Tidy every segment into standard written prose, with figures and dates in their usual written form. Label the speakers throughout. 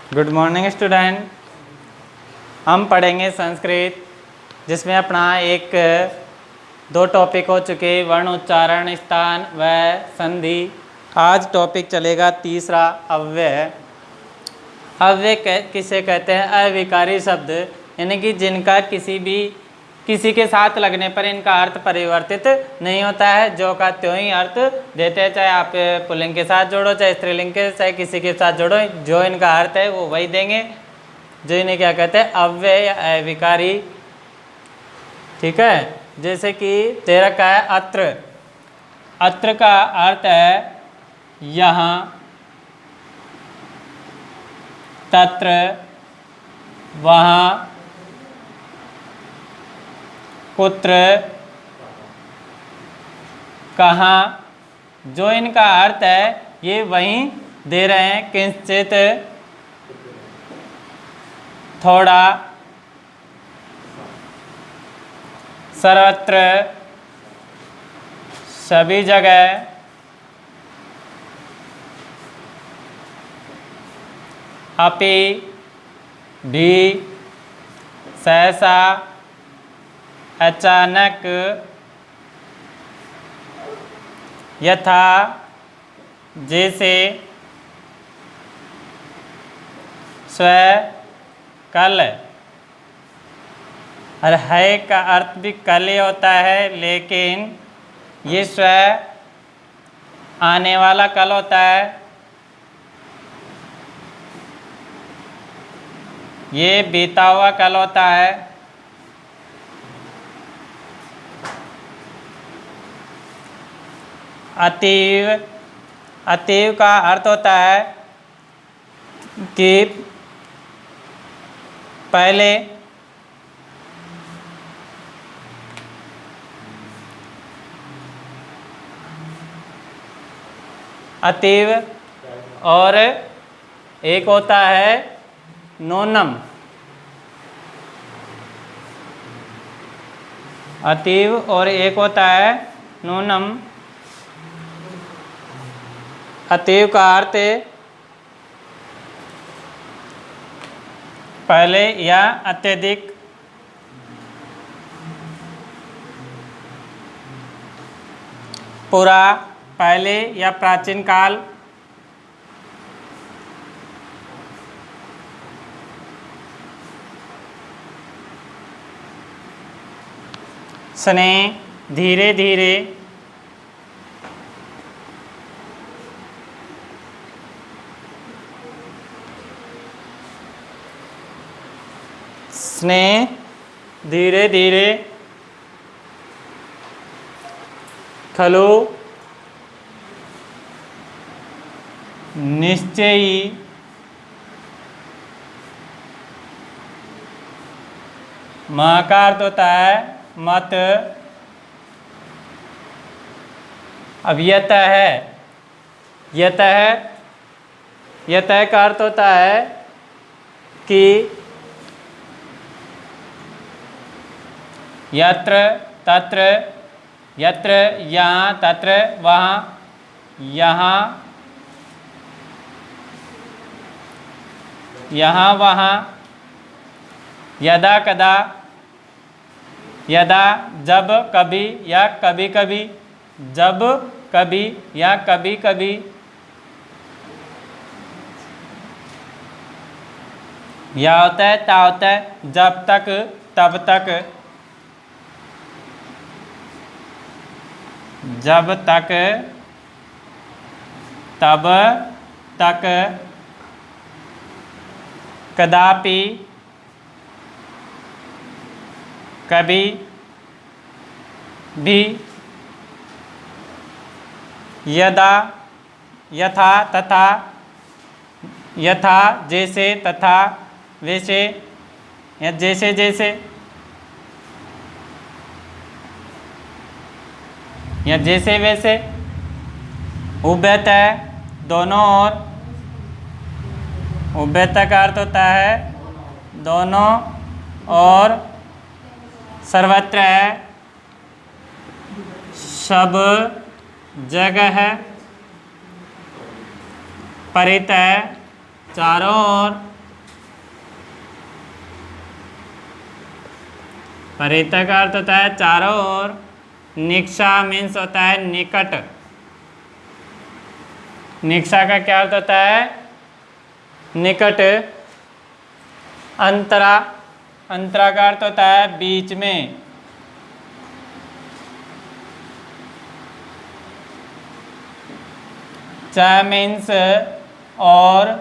Speaker 1: Good morning student. हम पढ़ेंगे संस्कृत, जिसमें अपना एक दो टॉपिक हो चुके, वर्ण उच्चारण, स्थान व संधि। आज टॉपिक चलेगा तीसरा, अव्यय। अव्यय किसे कहते हैं? अविकारी शब्द, यानी कि जिनका किसी के साथ लगने पर इनका अर्थ परिवर्तित नहीं होता है, जो का त्यों ही अर्थ देते हैं। चाहे आप पुल्लिंग के साथ जोड़ो, चाहे स्त्रीलिंग के, चाहे किसी के साथ जोड़ो, जो इनका अर्थ है वो वही देंगे। जो इन्हें क्या कहते हैं? अव्यय या अविकारी। ठीक है। जैसे कि तेरा का है अत्र। अत्र का अर्थ है यहाँ, तत्र, वहाँ, कुत्र, कहाँ। जो इनका अर्थ है ये वहीं दे रहे हैं। किंचित, थोड़ा, सर्वत्र, सभी जगह, अपि, भी, सहसा, अचानक, यथा, जैसे, स्वयं, कल। और है का अर्थ भी कल ही होता है, लेकिन ये स्वयं आने वाला कल होता है। ये बीता हुआ कल होता है। अतीव, अतीव का अर्थ होता है कि पहले अतीव, और एक होता है नूनम। अतीव और एक होता है नूनम। अतीव का अर्थ पहले या अत्यधिक। पूरा, पहले या प्राचीन काल। स्नेह, धीरे धीरे। स्नेह, धीरे धीरे। खलु, निश्चयी। मां का अर्थ होता है मत। अब यतः है, यतः, यतः का अर्थ होता है कि यत्र, तत्र, यत्र, यहाँ, तत्र, वहाँ, यहाँ, यहाँ, वहाँ। यदा कदा, यदा जब, कभी या कभी कभी, जब, कभी या कभी कभी। या होता है ता होता है जब तक, तब तक, जब तक, तब तक, कदापि, कभी भी। यदा, यथा, तथा, यथा जैसे, तथा वैसे, या जैसे जैसे, या जैसे वैसे। उभयतः, दोनों ओर। उभयतः का अर्थ होता है दोनों और। सर्वत्र है, सब जगह है। परितः, चारों ओर। परितः का अर्थ होता है चारों ओर, निक्षा मीन्स होता है निकट। निक्षा का क्या अर्थ होता है? निकट। अंतरा, अंतरा का अर्थ होता है बीच में। च मीन्स और,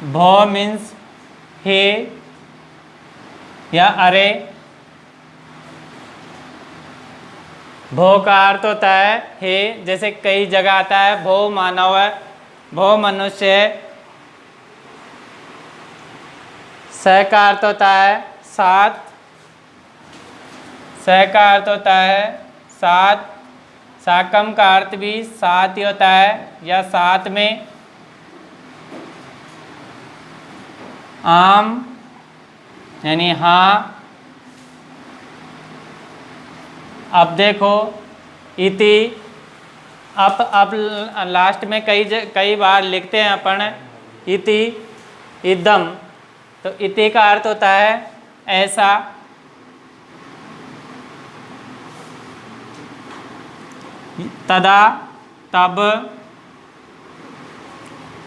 Speaker 1: भो मीन्स हे या अरे। भो का अर्थ होता है हे, जैसे कई जगह आता है भो मानव है, भो मनुष्य है। स का अर्थ होता है साथ, स का अर्थ होता है साथ। साकम का अर्थ भी साथ ही होता है या साथ में। आम यानी हाँ। अब देखो इति, अब लास्ट में कई बार लिखते हैं अपन इति, इदम। तो इति का अर्थ होता है ऐसा। तदा तब।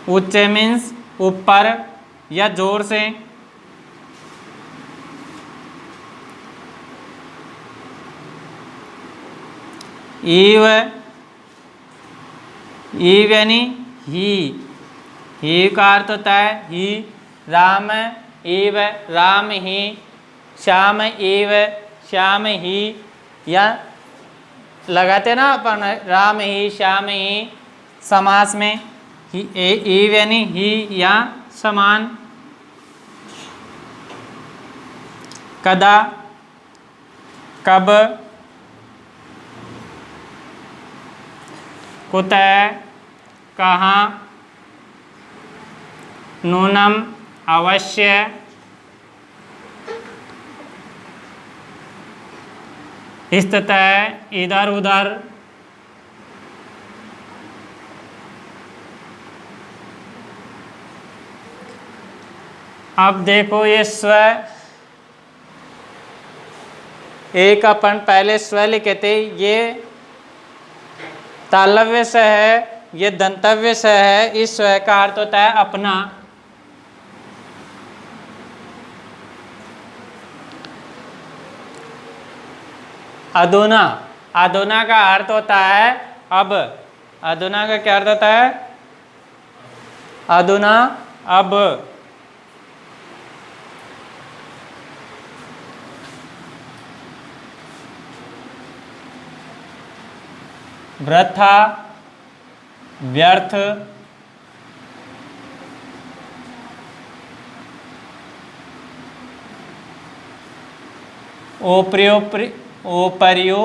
Speaker 1: उच्च मीन्स ऊपर या जोर से। ईव, ईव यानी ही का अर्थ होता है ही। राम ईव, राम ही। श्याम ईव, श्याम ही। या लगाते ना अपन राम ही श्याम ही समास में, ईव यानी ही या समान। कदा, कब। कुतः, कहाँ। नूनम, अवश्य। स्थितः, इधर उधर। अब देखो ये स्व, एक अपन पहले स्व लिखे थे, ये तालव्य स है, ये दंतव्य स है। इस स्व का अर्थ होता है अपना। अधुना, अधुना का अर्थ होता है अब। अधुना का क्या अर्थ होता है? अधुना, अब। वृथा, व्यर्थ। ओपर्योपरि, ओपर्यो,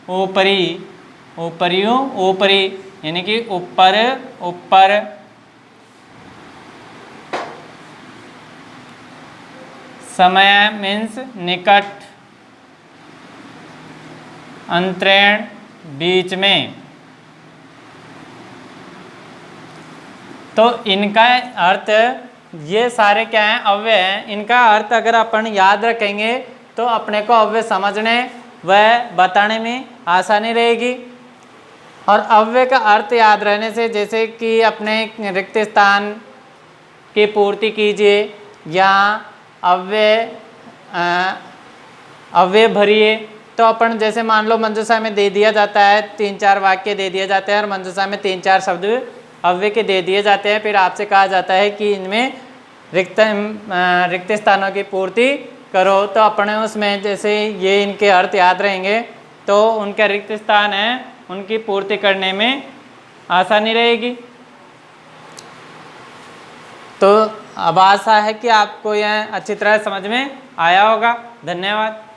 Speaker 1: ओपरी, ओपर्यो, ओपरी यानी कि ऊपर, ऊपर। समय मीन्स निकट। अंतरेण, बीच में। तो इनका अर्थ, ये सारे क्या हैं? अव्यय हैं। इनका अर्थ अगर अपन याद रखेंगे तो अपने को अव्यय समझने व बताने में आसानी रहेगी। और अव्यय का अर्थ याद रहने से, जैसे कि अपने रिक्त स्थान की पूर्ति कीजिए या अव्यय अव्यय भरिए, तो अपन जैसे मान लो मंजूषा में दे दिया जाता है, 3-4 वाक्य दे दिए जाते हैं और मंजूषा में 3-4 शब्द अव्यय के दे दिए जाते हैं। फिर आपसे कहा जाता है कि इनमें रिक्त स्थानों की पूर्ति करो। तो अपने उसमें जैसे ये इनके अर्थ याद रहेंगे तो उनके रिक्त स्थान है उनकी पूर्ति करने में आसानी रहेगी। तो अब आशा है कि आपको यह अच्छी तरह समझ में आया होगा। धन्यवाद।